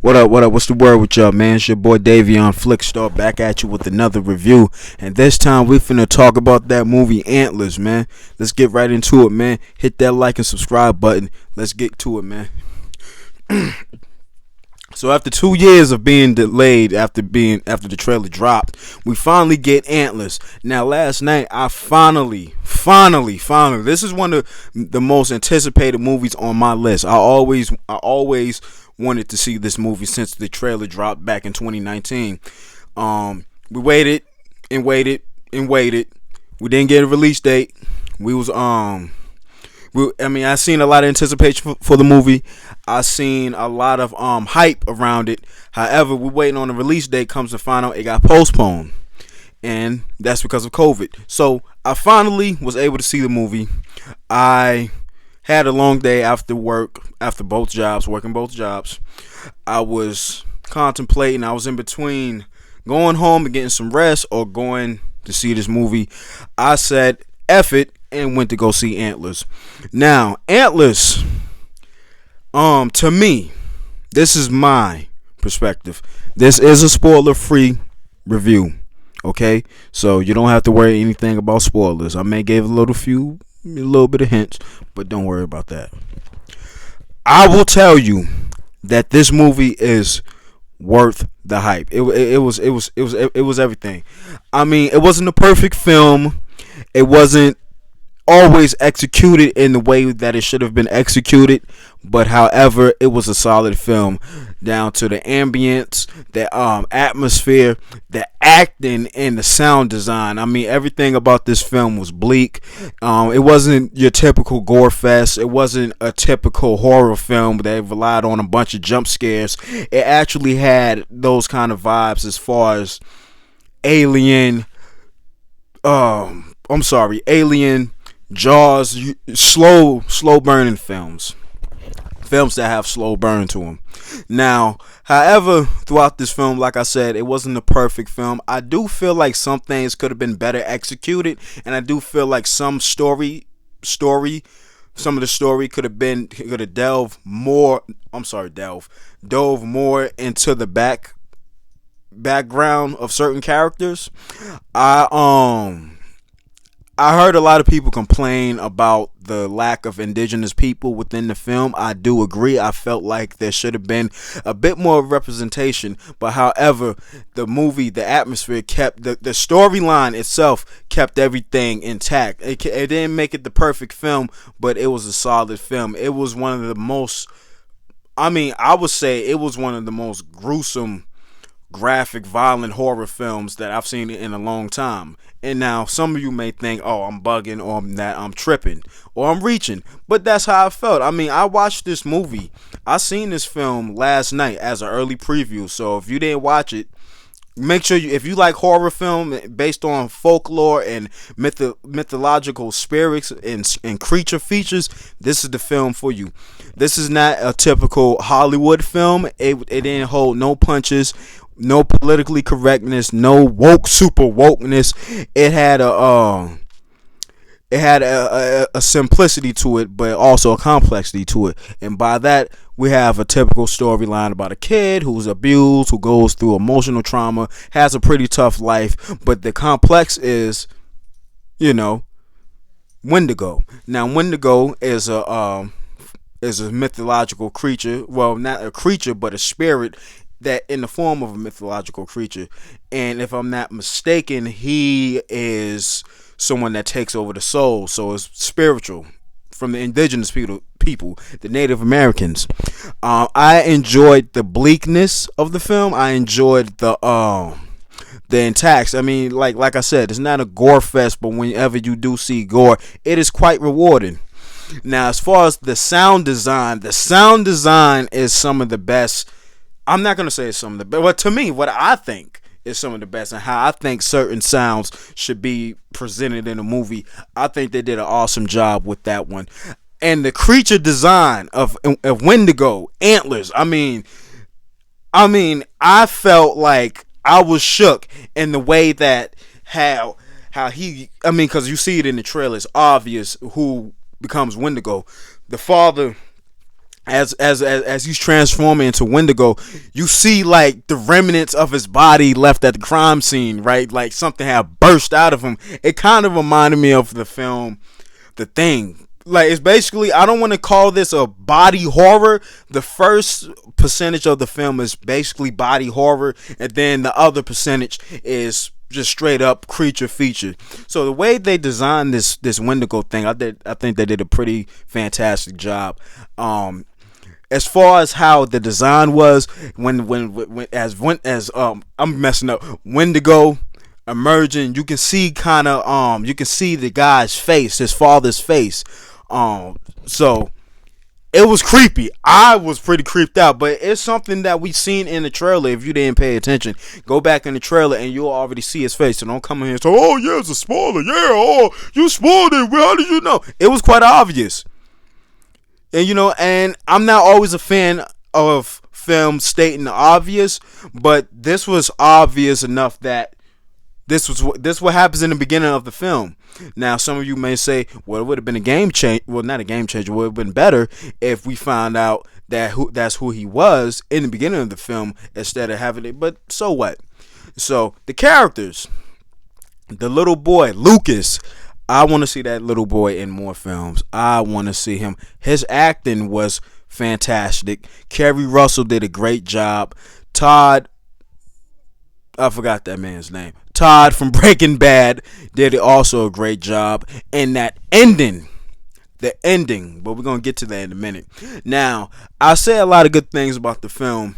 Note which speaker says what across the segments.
Speaker 1: What up? What up? What's the word with y'all, man? It's your boy Davion Flickstar back at you with another review. And this time we finna talk about that movie Antlers, man. Let's get right into it, man. Hit that like and subscribe button. Let's get to it, man. So after 2 years of being delayed after the trailer dropped, we finally get Antlers. Now last night I finally this is one of the most anticipated movies on my list. I always wanted to see this movie since the trailer dropped back in 2019. We waited and waited and waited. We didn't get a release date. I seen a lot of anticipation for the movie. I seen a lot of hype around it. However, we're waiting on the release date. Comes to find out, it got postponed, and that's because of COVID. So I finally was able to see the movie. I had a long day after work, after working both jobs. I was contemplating. I was in between going home and getting some rest or going to see this movie. I said, F it, and went to go see Antlers. Now, Antlers, to me, this is my perspective. This is a spoiler-free review, okay? So you don't have to worry anything about spoilers. I may give a little bit of hints, but don't worry about that. I will tell you that this movie is worth the hype. It was everything. I mean, it wasn't a perfect film. It wasn't always executed in the way that it should have been executed, but however, it was a solid film, down to the ambience, the atmosphere, the acting, and the sound design. I mean, everything about this film was bleak. It wasn't your typical gore fest. It wasn't a typical horror film that relied on a bunch of jump scares. It actually had those kind of vibes as far as Alien, Jaws, slow burning films that have slow burn to them. Now, however, throughout this film, like I said, it wasn't a perfect film. I do feel like some things could have been better executed, and I do feel like some of the story could have dove more into the background of certain characters. I heard a lot of people complain about the lack of indigenous people within the film. I do agree. I felt like there should have been a bit more representation. But however, the atmosphere kept, the storyline itself kept everything intact. It didn't make it the perfect film, but it was a solid film. It was one of the most, I would say it was one of the most gruesome, graphic, violent horror films that I've seen in a long time. And now some of you may think, oh, I'm bugging, or that I'm tripping, or I'm reaching, but that's how I felt. I mean, I watched this movie. I seen this film last night as an early preview. So if you didn't watch it, make sure if you like horror film based on folklore and mythological spirits and creature features, this is the film for you. This is not a typical Hollywood film. It didn't hold no punches, no politically correctness, no super wokeness. It had a simplicity to it, but also a complexity to it. And by that, we have a typical storyline about a kid who's abused, who goes through emotional trauma, has a pretty tough life. But the complex is, Wendigo. Now, Wendigo is a mythological creature. Well, not a creature, but a spirit that in the form of a mythological creature. And if I'm not mistaken, he is someone that takes over the soul. So it's spiritual from the indigenous people, the Native Americans. I enjoyed the bleakness of the film. I enjoyed the intacts. I mean, like I said, it's not a gore fest, but whenever you do see gore, it is quite rewarding. Now, as far as the sound design is some of the best. I'm not going to say it's some of the best, but to me, what I think is some of the best, and how I think certain sounds should be presented in a movie. I think they did an awesome job with that one. And the creature design of Wendigo, Antlers, I mean, I felt like I was shook in the way that how he, because you see it in the trailer, it's obvious who becomes Wendigo. The father as he's transforming into Wendigo, you see like the remnants of his body left at the crime scene, right? Like something had burst out of him. It kind of reminded me of the film The Thing. Like, it's basically, I don't want to call this a body horror. The first percentage of the film is basically body horror, and then the other percentage is just straight up creature feature. So the way they designed this Wendigo thing, I think they did a pretty fantastic job. As far as how the design was, I'm messing up, Wendigo emerging, you can see you can see the guy's face, his father's face. So it was creepy. I was pretty creeped out, but it's something that we seen in the trailer. If you didn't pay attention, go back in the trailer and you'll already see his face. So don't come in here and say, "Oh yeah, it's a spoiler." Yeah, oh, you spoiled it. How did you know? It was quite obvious. And and I'm not always a fan of films stating the obvious, but this was obvious enough that this what happens in the beginning of the film. Now, some of you may say, well, it would have been a game change. Well, not a game changer. It would have been better if we found out that's who he was in the beginning of the film instead of having it. But so what? So the characters, the little boy Lucas. I want to see that little boy in more films. I want to see him. His acting was fantastic. Kerry Russell did a great job. I forgot that man's name. Todd from Breaking Bad did also a great job. And that ending, but we're going to get to that in a minute. Now, I say a lot of good things about the film,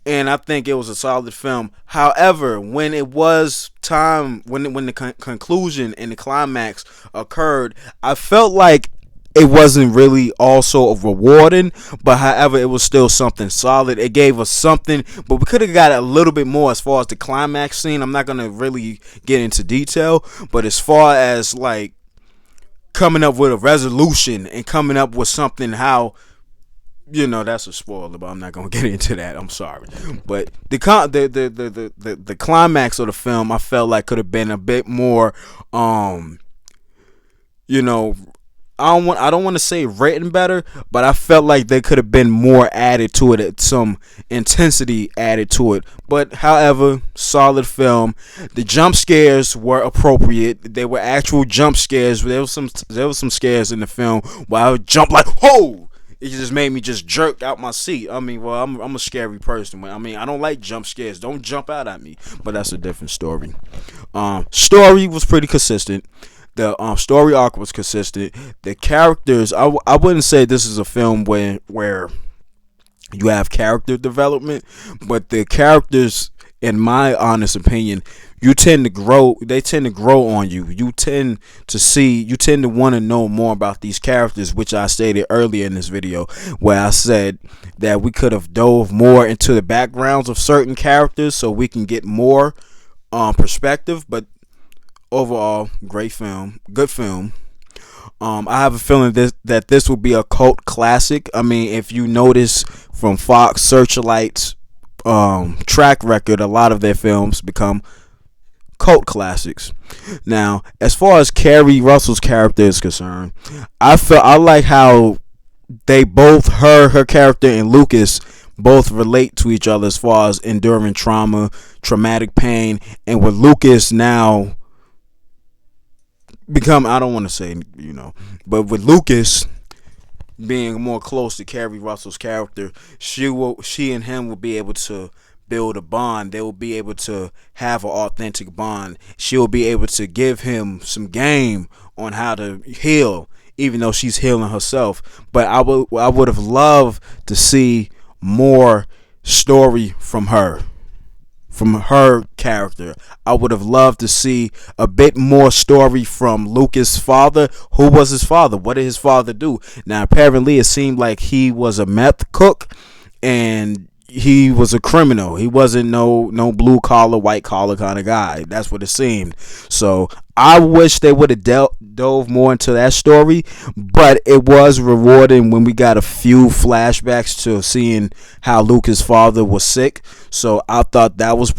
Speaker 1: and I think it was a solid film. However, when it was time, when the conclusion and the climax occurred, I felt like it wasn't really also rewarding, but however, it was still something solid. It gave us something, but we could have got a little bit more as far as the climax scene. I'm not going to really get into detail, but as far as like coming up with a resolution and coming up with something, how, that's a spoiler, but I'm not going to get into that. I'm sorry. But the climax of the film, I felt like could have been a bit more, I don't want to say written better, but I felt like there could have been more added to it, some intensity added to it. But however, solid film. The jump scares were appropriate. They were actual jump scares. There was some scares in the film where I would jump like, "Ho!" It just made me just jerk out my seat. I mean, well, I'm a scary person. I mean, I don't like jump scares. Don't jump out at me. But that's a different story. Story was pretty consistent. The story arc was consistent. The characters, I wouldn't say this is a film where you have character development, but the characters, in my honest opinion, they tend to grow on you. You tend to want to know more about these characters, which I stated earlier in this video, where I said that we could have dove more into the backgrounds of certain characters so we can get more perspective. But overall, great film, good film. I have a feeling that this will be a cult classic. I mean, if you notice from Fox Searchlight's track record, a lot of their films become cult classics. Now, as far as Kerry Russell's character is concerned, I like how they both, her character and Lucas, both relate to each other as far as enduring traumatic pain, and with Lucas now I don't want to say, but with Lucas being more close to Kerry Russell's character, she and him will be able to build a bond. They will be able to have an authentic bond. She'll be able to give him some game on how to heal, even though she's healing herself. But I would have loved to see more story from her character. I would have loved to see a bit more story from Lucas' father. Who was his father? What did his father do? Now, apparently, it seemed like he was a meth cook, and he was a criminal. He wasn't no blue collar, white collar kind of guy. That's what it seemed. So I wish they would have dove more into that story, but it was rewarding when we got a few flashbacks to seeing how Lucas' father was sick. So I thought that was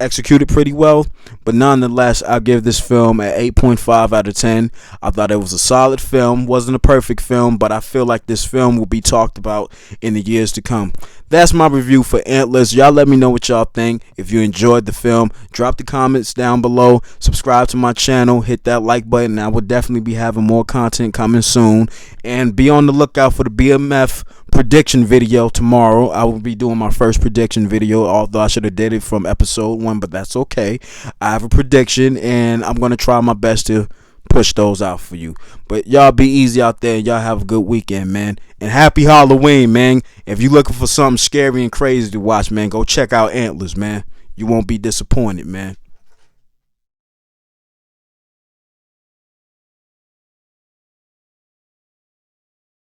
Speaker 1: executed pretty well. but nonetheless, I'll give this film an 8.5 out of 10. I thought it was a solid film. Wasn't a perfect film, but I feel like this film will be talked about in the years to come. That's my review for Antlers. Y'all let me know what y'all think. If you enjoyed the film, drop the comments down below. Subscribe to my channel. Hit that like button. I will definitely be having more content coming soon. And be on the lookout for the BMF prediction video tomorrow. I will be doing my first prediction video, although I should have did it from episode 1, but that's okay. I have a prediction, and I'm going to try my best to push those out for you. But y'all be easy out there. Y'all have a good weekend, man. And happy Halloween, man. If you're looking for something scary and crazy to watch, man, go check out Antlers, man. You won't be disappointed, man.